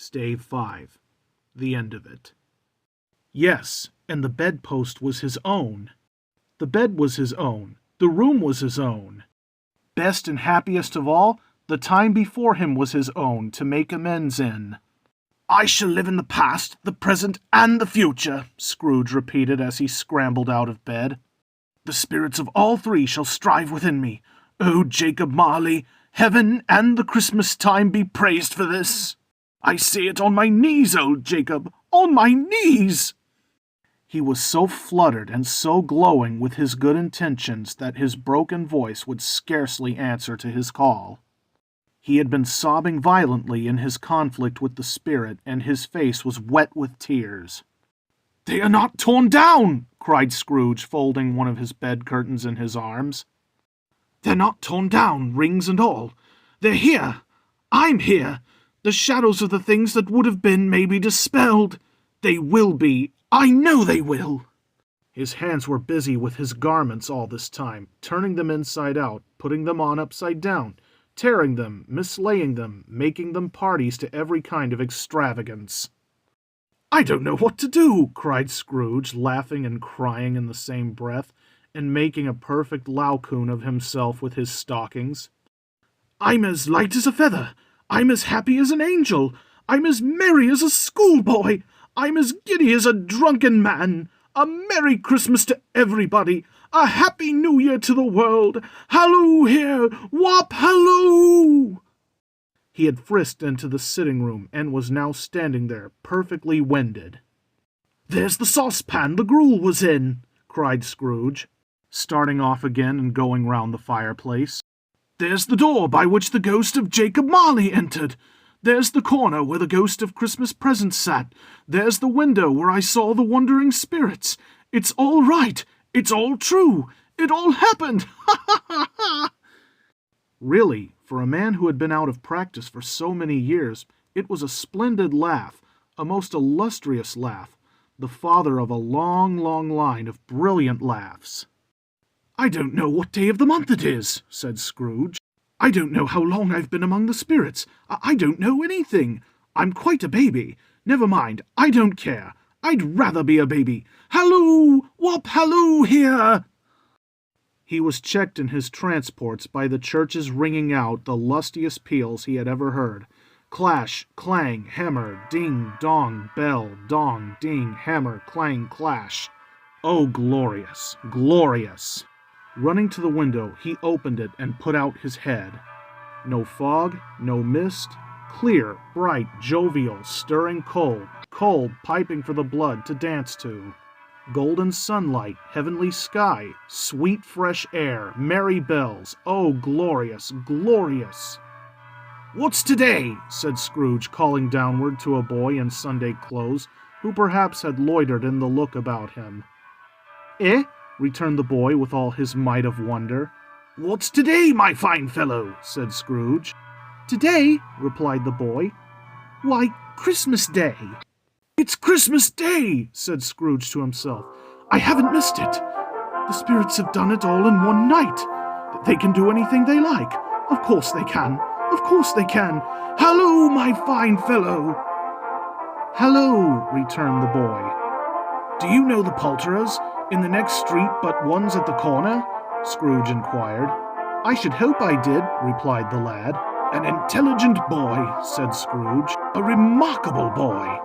Stave 5. The end of it. Yes, and the bedpost was his own. The bed was his own. The room was his own. Best and happiest of all, the time before him was his own to make amends in. "I shall live in the past, the present, and the future," Scrooge repeated as he scrambled out of bed. "The spirits of all three shall strive within me. Oh, Jacob Marley, heaven and the Christmas time be praised for this. I say it on my knees, old Jacob, on my knees." He was so fluttered and so glowing with his good intentions that his broken voice would scarcely answer to his call. He had been sobbing violently in his conflict with the spirit, and his face was wet with tears. "They are not torn down!" cried Scrooge, folding one of his bed curtains in his arms. "They're not torn down, rings and all. They're here. I'm here. The shadows of the things that would have been may be dispelled. They will be. I know they will." His hands were busy with his garments all this time, turning them inside out, putting them on upside down, tearing them, mislaying them, making them parties to every kind of extravagance. "I don't know what to do," cried Scrooge, laughing and crying in the same breath, and making a perfect Laocoon of himself with his stockings. "I'm as light as a feather. I'm as happy as an angel. I'm as merry as a schoolboy. I'm as giddy as a drunken man. A Merry Christmas to everybody. A Happy New Year to the world. Halloo here! Whop halloo!" He had frisked into the sitting room and was now standing there, perfectly winded. "There's the saucepan the gruel was in," cried Scrooge, starting off again and going round the fireplace. "There's the door by which the ghost of Jacob Marley entered. There's the corner where the ghost of Christmas presents sat. There's the window where I saw the wandering spirits. It's all right. It's all true. It all happened. Ha ha ha ha!" Really, for a man who had been out of practice for so many years, it was a splendid laugh, a most illustrious laugh, the father of a long, long line of brilliant laughs. "I don't know what day of the month it is," said Scrooge. "I don't know how long I've been among the spirits. I don't know anything. I'm quite a baby. Never mind, I don't care. I'd rather be a baby. Halloo! Whop halloo here!" He was checked in his transports by the churches ringing out the lustiest peals he had ever heard. Clash, clang, hammer, ding, dong, bell, dong, ding, hammer, clang, clash. Oh, glorious, glorious! Running to the window, he opened it and put out his head. No fog, no mist, clear, bright, jovial, stirring cold, cold piping for the blood to dance to. Golden sunlight, heavenly sky, sweet fresh air, merry bells, oh, glorious, glorious! "What's today?" said Scrooge, calling downward to a boy in Sunday clothes, who perhaps had loitered in the look about him. "Eh?" returned the boy with all his might of wonder. "What's today, my fine fellow?" said Scrooge. "Today?" replied the boy. "Why, Christmas Day." "It's Christmas Day!" said Scrooge to himself. "I haven't missed it. The spirits have done it all in one night. They can do anything they like. Of course they can. Of course they can. Halloo, my fine fellow!" "Halloo," returned the boy. "Do you know the Poulterers in the next street but one's at the corner?" Scrooge inquired. "I should hope I did," replied the lad. "An intelligent boy," said Scrooge. "A remarkable boy.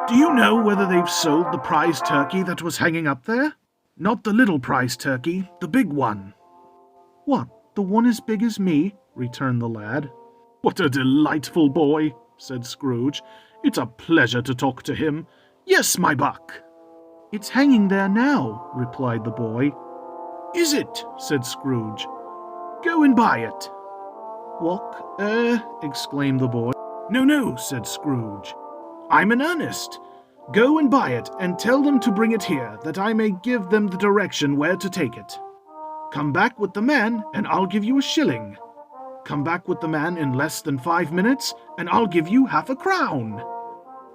Do you know whether they've sold the prize turkey that was hanging up there? Not the little prize turkey, the big one." "What, the one as big as me?" returned the lad. "What a delightful boy," said Scrooge. "It's a pleasure to talk to him. Yes, my buck." "It's hanging there now," replied the boy. "Is it?" said Scrooge. "Go and buy it." "Walk, exclaimed the boy. No, said Scrooge. "I'm in earnest. Go and buy it, and tell them to bring it here, that I may give them the direction where to take it. Come back with the man, and I'll give you a shilling. Come back with the man in less than 5 minutes, and I'll give you half a crown."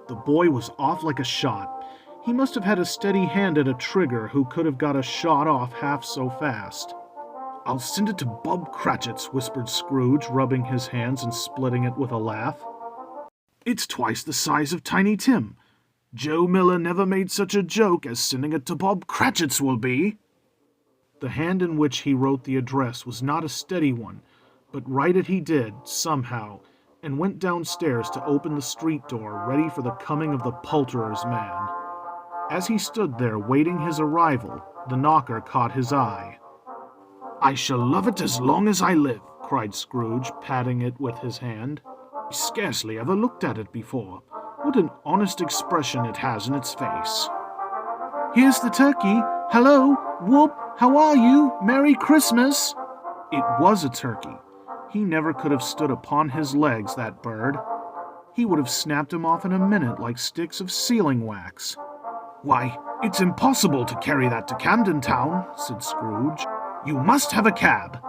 The boy was off like a shot. He must have had a steady hand at a trigger who could have got a shot off half so fast. "I'll send it to Bob Cratchit's," whispered Scrooge, rubbing his hands and splitting it with a laugh. It's twice the size of Tiny Tim. Joe Miller never made such a joke as sending it to Bob Cratchit's will be." The hand in which he wrote the address was not a steady one, but write it he did, somehow, and went downstairs to open the street door, ready for the coming of the poulterer's man. As he stood there waiting his arrival, the knocker caught his eye. "I shall love it as long as I live," cried Scrooge, patting it with his hand. "I scarcely ever looked at it before. What an honest expression it has in its face." "Here's the turkey. Hello, Whoop, how are you? Merry Christmas!" It was a turkey. He never could have stood upon his legs, that bird. He would have snapped him off in a minute like sticks of sealing wax. "Why, it's impossible to carry that to Camden Town," said Scrooge. "You must have a cab."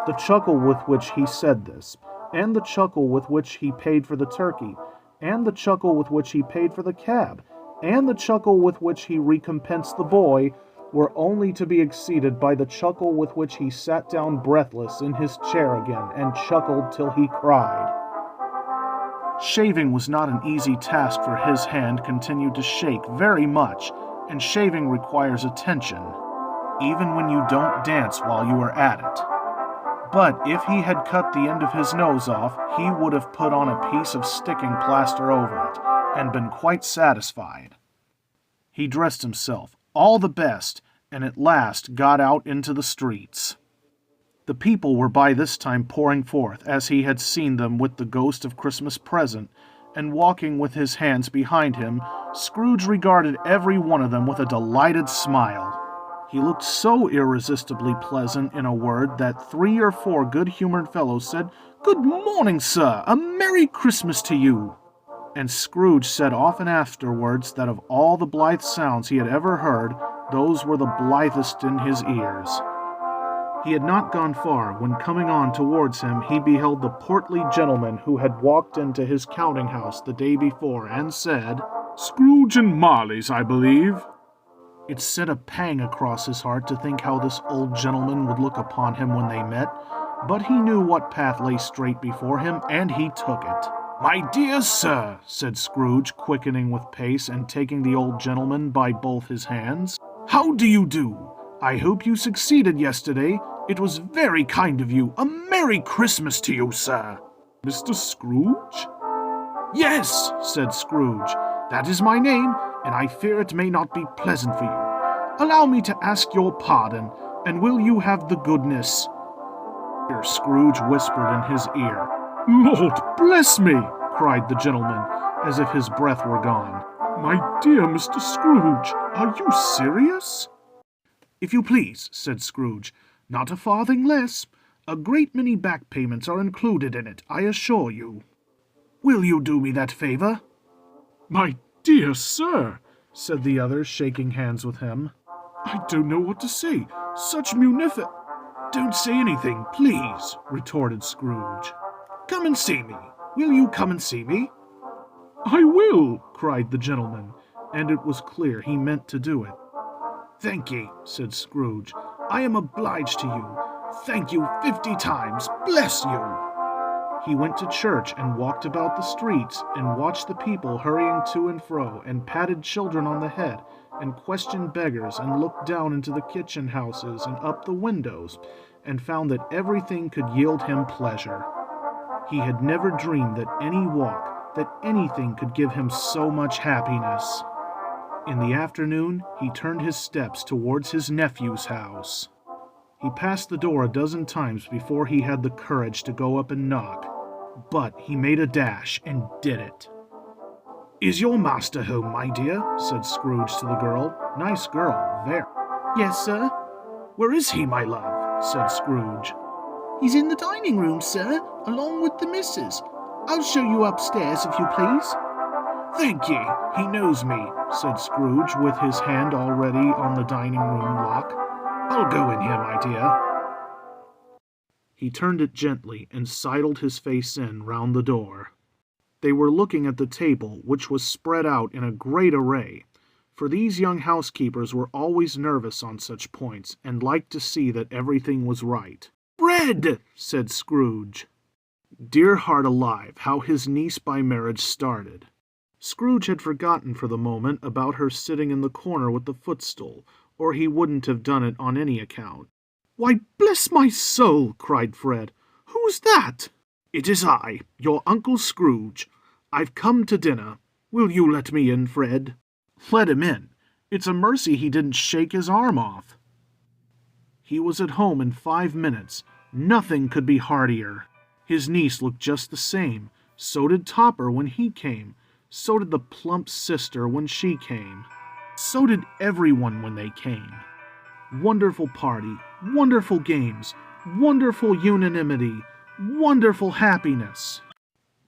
The chuckle with which he said this, and the chuckle with which he paid for the turkey, and the chuckle with which he paid for the cab, and the chuckle with which he recompensed the boy, were only to be exceeded by the chuckle with which he sat down breathless in his chair again and chuckled till he cried. Shaving was not an easy task, for his hand continued to shake very much, and shaving requires attention, even when you don't dance while you are at it. But if he had cut the end of his nose off, he would have put on a piece of sticking plaster over it, and been quite satisfied. He dressed himself, all the best, and at last got out into the streets. The people were by this time pouring forth, as he had seen them with the ghost of Christmas present, and walking with his hands behind him, Scrooge regarded every one of them with a delighted smile. He looked so irresistibly pleasant, in a word, that 3 or 4 good-humored fellows said, "Good morning, sir! A Merry Christmas to you!" And Scrooge said often afterwards that of all the blithe sounds he had ever heard, those were the blithest in his ears. He had not gone far, when coming on towards him he beheld the portly gentleman who had walked into his counting-house the day before, and said, "Scrooge and Marley's, I believe." It sent a pang across his heart to think how this old gentleman would look upon him when they met, but he knew what path lay straight before him, and he took it. "My dear sir," said Scrooge, quickening with pace, and taking the old gentleman by both his hands, "how do you do? I hope you succeeded yesterday. It was very kind of you. A Merry Christmas to you, sir." "Mr. Scrooge?" "Yes," said Scrooge. "That is my name, and I fear it may not be pleasant for you. Allow me to ask your pardon, and will you have the goodness—" Here Scrooge whispered in his ear. "Lord bless me!" cried the gentleman, as if his breath were gone. "My dear Mr. Scrooge, are you serious?" "If you please," said Scrooge. "Not a farthing less. A great many back payments are included in it, I assure you. Will you do me that favor?" "My dear sir," said the other, shaking hands with him, "I don't know what to say. Such "Don't say anything, please," retorted Scrooge. "Come and see me. Will you come and see me?" "I will," cried the gentleman, and it was clear he meant to do it. "Thank ye," said Scrooge. "I am obliged to you. Thank you 50 times. Bless you." He went to church and walked about the streets, and watched the people hurrying to and fro, and patted children on the head, and questioned beggars, and looked down into the kitchen houses and up the windows, and found that everything could yield him pleasure. He had never dreamed that any walk, that anything could give him so much happiness. In the afternoon, he turned his steps towards his nephew's house. He passed the door a dozen times before he had the courage to go up and knock, but he made a dash and did it. "Is your master home, my dear?" said Scrooge to the girl. "Nice girl, very." "Yes, sir." "Where is he, my love?" said Scrooge. "He's in the dining room, sir, along with the missus. I'll show you upstairs, if you please." "Thank ye, he knows me," said Scrooge, with his hand already on the dining room lock. "I'll go in here, my dear." He turned it gently and sidled his face in round the door. They were looking at the table, which was spread out in a great array, for these young housekeepers were always nervous on such points, and liked to see that everything was right. "Bread!" said Scrooge. Dear heart alive, how his niece by marriage started. Scrooge had forgotten for the moment about her sitting in the corner with the footstool, or he wouldn't have done it on any account. "Why, bless my soul!" cried Fred. "Who's that?" "It is I, your Uncle Scrooge. I've come to dinner. Will you let me in, Fred?" "Let him in. It's a mercy he didn't shake his arm off." He was at home in 5 minutes. Nothing could be heartier. His niece looked just the same. So did Topper when he came. So did the plump sister when she came. So did everyone when they came. Wonderful party, wonderful games, wonderful unanimity, wonderful happiness.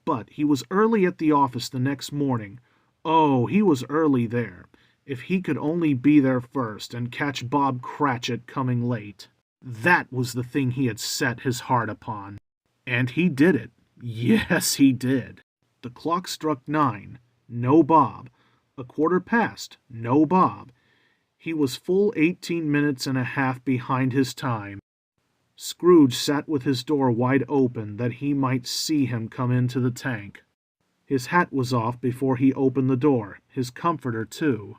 But he was early at the office the next morning. Oh, he was early there. If he could only be there first and catch Bob Cratchit coming late. That was the thing he had set his heart upon. And he did it. Yes, he did. The clock struck 9. No Bob. 1/4 past. No Bob. He was full 18 minutes and a half behind his time. Scrooge sat with his door wide open that he might see him come into the tank. His hat was off before he opened the door, his comforter too.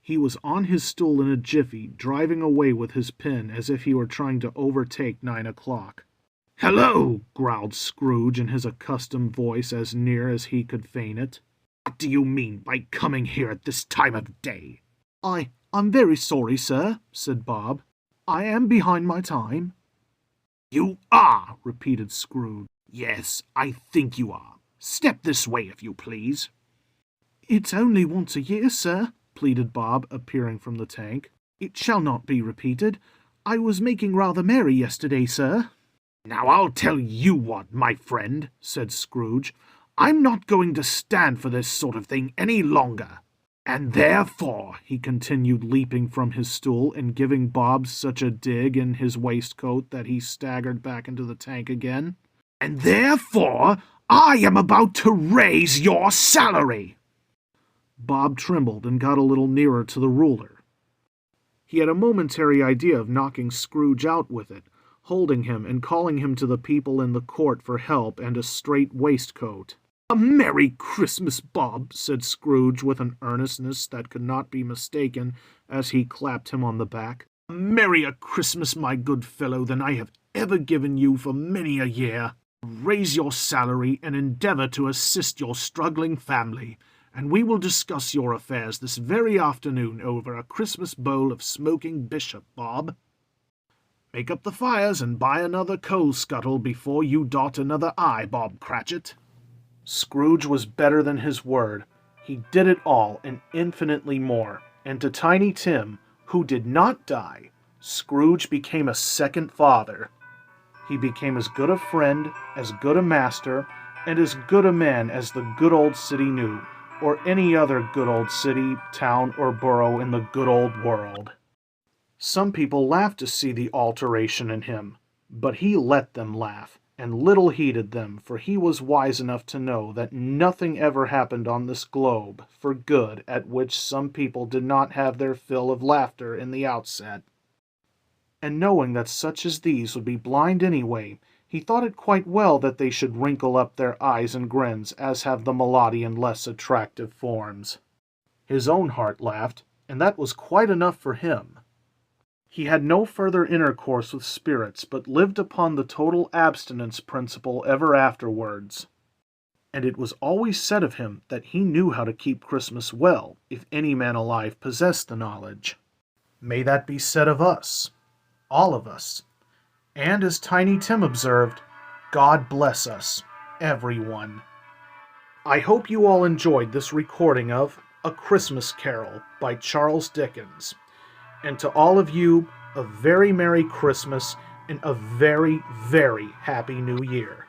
He was on his stool in a jiffy, driving away with his pen as if he were trying to overtake 9 o'clock. "Hello!" growled Scrooge in his accustomed voice as near as he could feign it. "What do you mean by coming here at this time of day?" I'm very sorry, sir," said Bob. "I am behind my time." "You are," repeated Scrooge. "Yes, I think you are. Step this way, if you please." "It's only once a year, sir," pleaded Bob, appearing from the tank. "It shall not be repeated. I was making rather merry yesterday, sir." "Now I'll tell you what, my friend," said Scrooge. "I'm not going to stand for this sort of thing any longer. And therefore," he continued, leaping from his stool and giving Bob such a dig in his waistcoat that he staggered back into the tank again, "and therefore I am about to raise your salary." Bob trembled and got a little nearer to the ruler. He had a momentary idea of knocking Scrooge out with it, holding him and calling him to the people in the court for help and a straight waistcoat. "A Merry Christmas, Bob," said Scrooge with an earnestness that could not be mistaken as he clapped him on the back. "A merrier Christmas, my good fellow, than I have ever given you for many a year. Raise your salary and endeavor to assist your struggling family, and we will discuss your affairs this very afternoon over a Christmas bowl of smoking bishop, Bob. Make up the fires and buy another coal scuttle before you dot another I, Bob Cratchit." Scrooge was better than his word. He did it all and infinitely more. And to Tiny Tim, who did not die, Scrooge became a second father. He became as good a friend, as good a master, and as good a man as the good old city knew, or any other good old city, town, or borough in the good old world. Some people laughed to see the alteration in him, but he let them laugh, and little heeded them, for he was wise enough to know that nothing ever happened on this globe for good at which some people did not have their fill of laughter in the outset. And knowing that such as these would be blind anyway, he thought it quite well that they should wrinkle up their eyes and grins, as have the Melodian less attractive forms. His own heart laughed, and that was quite enough for him. He had no further intercourse with spirits, but lived upon the total abstinence principle ever afterwards. And it was always said of him that he knew how to keep Christmas well, if any man alive possessed the knowledge. May that be said of us, all of us. And as Tiny Tim observed, God bless us, everyone. I hope you all enjoyed this recording of A Christmas Carol by Charles Dickens. And to all of you, a very Merry Christmas and a very, very Happy New Year.